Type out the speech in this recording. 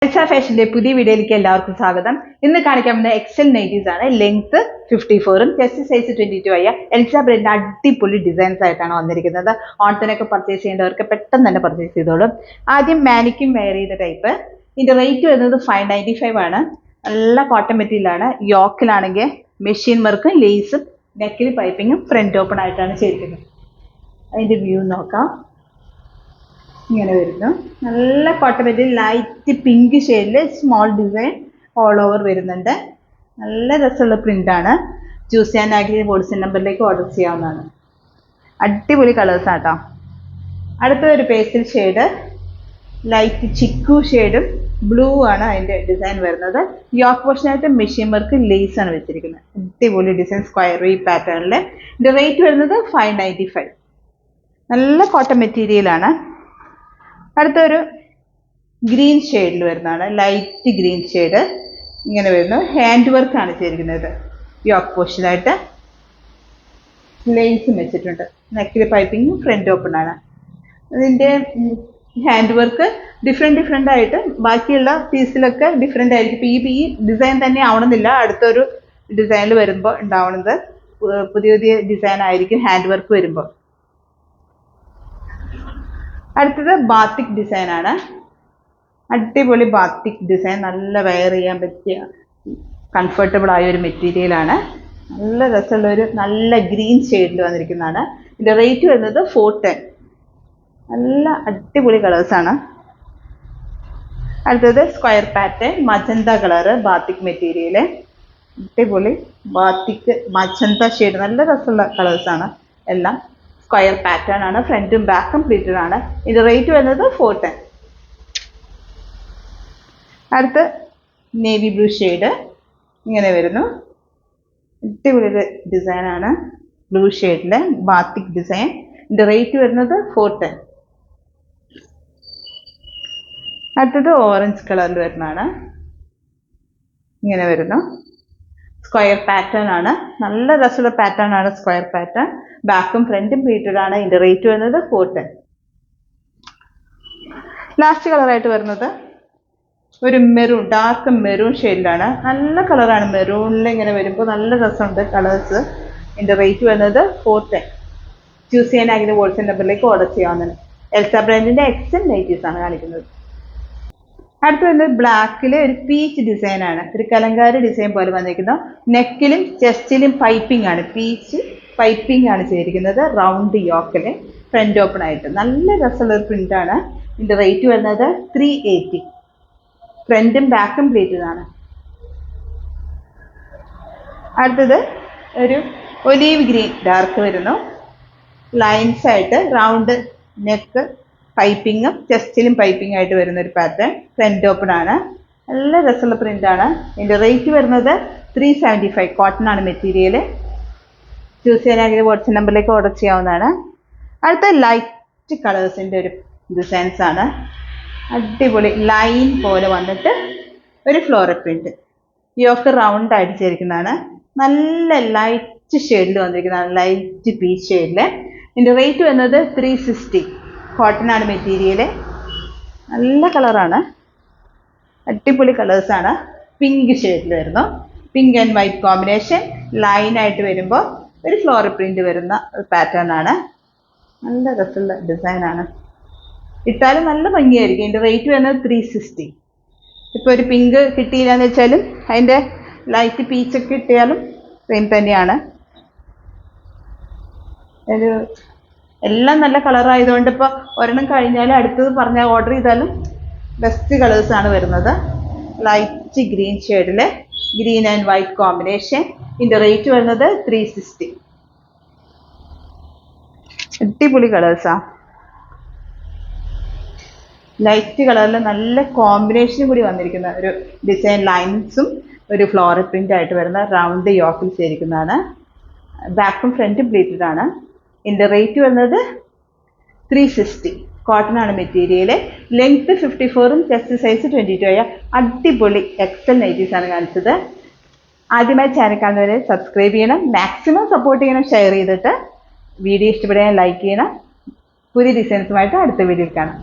Elsa ഫാഷന്റെ പുതിയ വീഡിയോയിലേക്ക് എല്ലാവർക്കും സ്വാഗതം. ഇന്ന് കാണിക്കാൻ പോകുന്ന എക്സൽ നൈറ്റീസ് ആണ്. ലെങ്ത് 54ഉം ചെസ്റ്റ് സൈസ് 22 ആയ എൽസ ബ്രാൻഡിന്റെ അടിപൊളി ഡിസൈൻസ് ആയിട്ടാണ് വന്നിരിക്കുന്നത്. ഓണത്തിനൊക്കെ പർച്ചേസ് ചെയ്യേണ്ടവർക്ക് പെട്ടെന്ന് തന്നെ പർച്ചേസ് ചെയ്തോളും. ആദ്യം മാനിക്കും വെയർ ചെയ്ത ടൈപ്പ്. ഇതിന്റെ റേറ്റ് വരുന്നത് 595 ആണ്. നല്ല കോട്ടൺ മെറ്റീരിയൽ ആണ്. യോക്കിലാണെങ്കിൽ മെഷീൻ വർക്കും ലേസും നെക്കിൽ പൈപ്പിങ്ങും ഫ്രണ്ട് ഓപ്പൺ ആയിട്ടാണ് ചെയ്തിരിക്കുന്നത്. അതിന്റെ വ്യൂ നോക്കാം. ഇങ്ങനെ വരുന്നു. നല്ല കോട്ടൺ മെറ്റീരിയൽ, ലൈറ്റ് പിങ്ക് ഷെയ്ഡിൽ സ്മോൾ ഡിസൈൻ ഓൾ ഓവർ വരുന്നുണ്ട്. നല്ല രസമുള്ള പ്രിന്റ് ആണ്. ചൂസ് ചെയ്യാൻ ആഗ്രഹിക്കുന്ന വാട്സ്ആപ്പ് നമ്പറിലേക്ക് ഓർഡർ ചെയ്യാവുന്നതാണ്. അടിപൊളി കളേഴ്സ് ആട്ടോ. അടുത്ത ഒരു പേസ്റ്റൽ ഷെയ്ഡ്, ലൈറ്റ് ചിക്കു ഷെയ്ഡും ബ്ലൂ ആണ് അതിന്റെ ഡിസൈൻ വരുന്നത്. യോക്ക് പോർഷനായിട്ട് മെഷീൻ വർക്ക് ലേസ് ആണ് വെച്ചിരിക്കുന്നത്. അടിപൊളി ഡിസൈൻ സ്ക്വയർ വേവ് പാറ്റേണിൽ. ഇതിന്റെ റേറ്റ് വരുന്നത് 595. നല്ല കോട്ടൺ മെറ്റീരിയൽ ആണ്. അടുത്തൊരു ഗ്രീൻ ഷെയ്ഡിൽ വരുന്നതാണ്. ലൈറ്റ് ഗ്രീൻ ഷെയ്ഡ് ഇങ്ങനെ വരുന്നു. ഹാൻഡ് വർക്ക് ആണ് ചെയ്തിരിക്കുന്നത്. യോക്ക് പോർഷനായിട്ട് ലേസും വെച്ചിട്ടുണ്ട്. നെക്കിൽ പൈപ്പിങ്ങും ഫ്രണ്ട് ഓപ്പൺ ആണ്. അതിൻ്റെ ഹാൻഡ് വർക്ക് ഡിഫറെൻ്റ് ആയിട്ട് ബാക്കിയുള്ള പീസിലൊക്കെ ഡിഫറെൻ്റ് ആയിരിക്കും. ഈ ഡിസൈൻ തന്നെ ആവണമെന്നില്ല. അടുത്തൊരു ഡിസൈനിൽ വരുമ്പോൾ ഉണ്ടാവുന്നത് പുതിയ ഡിസൈൻ ആയിരിക്കും ഹാൻഡ് വർക്ക് വരുമ്പോൾ. അടുത്തത് ബാത്തിക് ഡിസൈൻ ആണ്. അടിപൊളി ബാത്തിക് ഡിസൈൻ, നല്ല വെയർ ചെയ്യാൻ പറ്റിയ കംഫർട്ടബിൾ ആയ ഒരു മെറ്റീരിയൽ ആണ്. നല്ല രസമുള്ള ഒരു നല്ല ഗ്രീൻ ഷെയ്ഡിൽ വന്നിരിക്കുന്നതാണ്. ഇതിന്റെ റേറ്റ് വരുന്നത് 410. നല്ല അടിപൊളി കളേഴ്സ് ആണ്. അടുത്തത് square pattern, magenta colour, batik material. അടിപൊളി ബാത്തിക് മജന്ത ഷെയ്ഡ്, നല്ല രസമുള്ള കളേഴ്സ് ആണ്. എല്ലാം സ്ക്വയർ പാറ്റേൺ ആണ്. ഫ്രണ്ടും ബാക്കും പ്ലീറ്റഡ് ആണ്. ഇതിന്റെ റേറ്റ് വരുന്നത് 410. അടുത്ത് നേവി ബ്ലൂ ഷെയ്ഡ് ഇങ്ങനെ വരുന്നു. അടിപൊളി ഡിസൈൻ ആണ്. ബ്ലൂ ഷെയ്ഡിലെ ബാത്തിക് ഡിസൈൻ. ഇതിന്റെ റേറ്റ് വരുന്നത് 410. അടുത്തത് ഓറഞ്ച് കളറിൽ വരുന്നതാണ്. ഇങ്ങനെ വരുന്നു. സ്ക്വയർ പാറ്റേൺ ആണ്. നല്ല രസമുള്ള പാറ്റേൺ ആണ് സ്ക്വയർ പാറ്റേൺ. ബാക്കും ഫ്രണ്ടും പ്ലീറ്റഡ് ആണ്. ഇതിന്റെ റേറ്റ് വരുന്നത് 410. ലാസ്റ്റ് കളറായിട്ട് വരുന്നത് ഒരു മെറൂൺ, ഡാർക്ക് മെറൂൺ ഷെയ്ഡിലാണ്. നല്ല കളറാണ്. മെറൂണിൽ ഇങ്ങനെ വരുമ്പോൾ നല്ല രസമുണ്ട് കളേഴ്സ്. ഇതിന്റെ റേറ്റ് വരുന്നത് 410. ചൂസ് ചെയ്യാൻ ആഗ്രഹിക്കുന്ന വാട്സ്ആപ്പ് നമ്പറിലേക്ക് ഓർഡർ ചെയ്യാവുന്നതാണ്. എൽസ ബ്രാൻഡിന്റെ എക്സൽ നൈറ്റീസ് ആണ് കാണിക്കുന്നത്. അടുത്ത് വരുന്നത് ബ്ലാക്കിൽ ഒരു പീച്ച് ഡിസൈൻ ആണ്. ഒരു കലങ്കാരി ഡിസൈൻ പോലെ വന്നിരിക്കുന്നു. നെക്കിലും ചെസ്റ്റിലും പൈപ്പിംഗ് ആണ്. പീച്ച് പൈപ്പിംഗ് ആണ് ചെയ്തിരിക്കുന്നത്. റൗണ്ട് യോക്കില് ഫ്രണ്ട് ഓപ്പൺ ആയിട്ട് നല്ല രസമുള്ള ഒരു പ്രിന്റ് ആണ്. ഇതിന്റെ റേറ്റ് വരുന്നത് 380. ഫ്രണ്ടും ബാക്കും പ്ലീറ്റഡ് ആണ്. അടുത്തത് ഒരു ഒലീവ് ഗ്രീൻ ഡാർക്ക് വരുന്നു. ലൈൻസ് ആയിട്ട് റൗണ്ട് നെക്ക് പൈപ്പിങ്ങും ചെസ്റ്റിലും പൈപ്പിംഗ് ആയിട്ട് വരുന്ന ഒരു പാറ്റേൺ. ഫ്രണ്ട് ഓപ്പൺ ആണ്. നല്ല രസമുള്ള പ്രിന്റ് ആണ്. ഇതിന്റെ റേറ്റ് വരുന്നത് 375. കോട്ടൺ ആണ് മെറ്റീരിയൽ. ചൂസ് ചെയ്യാനാണെങ്കിൽ വാട്സ്ആപ്പ് നമ്പറിലേക്ക് ഓർഡർ ചെയ്യാവുന്നതാണ്. അടുത്ത ലൈറ്റ് കളേഴ്സിന്റെ ഒരു ഡിസൈൻസ് ആണ്. അടിപൊളി ലൈൻ പോലെ വന്നിട്ട് ഒരു ഫ്ലോറൽ പ്രിന്റ്. യോക്ക് റൗണ്ട് ആയിട്ട് ചേർക്കുന്നതാണ്. നല്ല ലൈറ്റ് ഷെയ്ഡിൽ വന്നിരിക്കുന്നതാണ്. Light peach ഷെയ്ഡില്. ഇതിന്റെ റേറ്റ് വരുന്നത് 360. കോട്ടൺ ആണ് മെറ്റീരിയൽ. നല്ല കളറാണ്. അടിപൊളി കളേഴ്സ് ആണ്. പിങ്ക് ഷെയ്ഡിൽ വരുന്നു. Pink and white combination. Line ആയിട്ട് വരുമ്പോൾ ഒരു ഫ്ലോറൽ പ്രിന്റ് വരുന്ന ഒരു പാറ്റേൺ ആണ്. നല്ല രസമുള്ള ഡിസൈൻ ആണ്. ഇട്ടാലും നല്ല ഭംഗിയായിരിക്കും. ഇതിന്റെ റേറ്റ് വരുന്നത് 360. ഇപ്പോൾ ഒരു പിങ്ക് കിട്ടിയില്ല എന്ന് വെച്ചാലും അതിന്റെ ലൈറ്റ് പീച്ചൊക്കെ കിട്ടിയാലും സെയിം തന്നെയാണ്. ഒരു എല്ലാം നല്ല കളർ ആയതുകൊണ്ട് ഇപ്പോൾ ഒരെണ്ണം കഴിഞ്ഞാലും അടുത്തത് പറഞ്ഞാൽ ഓർഡർ ചെയ്താലും ബെസ്റ്റ് കളേഴ്സ് ആണ് വരുന്നത്. ലൈറ്റ് ഗ്രീൻ ഷെയ്ഡില് ഗ്രീൻ ആൻഡ് വൈറ്റ് കോമ്പിനേഷൻ. ഇതിന്റെ റേറ്റ് വരുന്നത് 360. അടിപൊളി കളേഴ്സാ. ലൈറ്റ് കളറിൽ നല്ല കോമ്പിനേഷനും കൂടി വന്നിരിക്കുന്ന ഒരു ഡിസൈൻ. ലൈൻസും ഒരു ഫ്ലോറൽ പ്രിന്റ് ആയിട്ട് വരുന്ന റൗണ്ട് യോക്കിൽ ചേരിക്കുന്നതാണ്. ബാക്കും ഫ്രണ്ടും പ്ലീറ്റഡ് ആണ്. ഇതിന്റെ റേറ്റ് വരുന്നത് 360. കോട്ടൺ ആണ് മെറ്റീരിയൽ. ലെങ്ത് 54ഉം ചെസ്റ്റ് സൈസ് 22 ആയ അടിപൊളി എക്സൽ നൈറ്റീസ് ആണ് കാണിച്ചത്. ആദ്യമായി ചാനൽ കാണുന്നവരെ സബ്സ്ക്രൈബ് ചെയ്യണം. മാക്സിമം സപ്പോർട്ട് ചെയ്യണം. ഷെയർ ചെയ്തിട്ട് വീഡിയോ ഇഷ്ടപ്പെടുകയാൽ ലൈക്ക് ചെയ്യണം. പുതിയ ഡിസൈൻസുമായിട്ട് അടുത്ത വീഡിയോയിൽ കാണാം.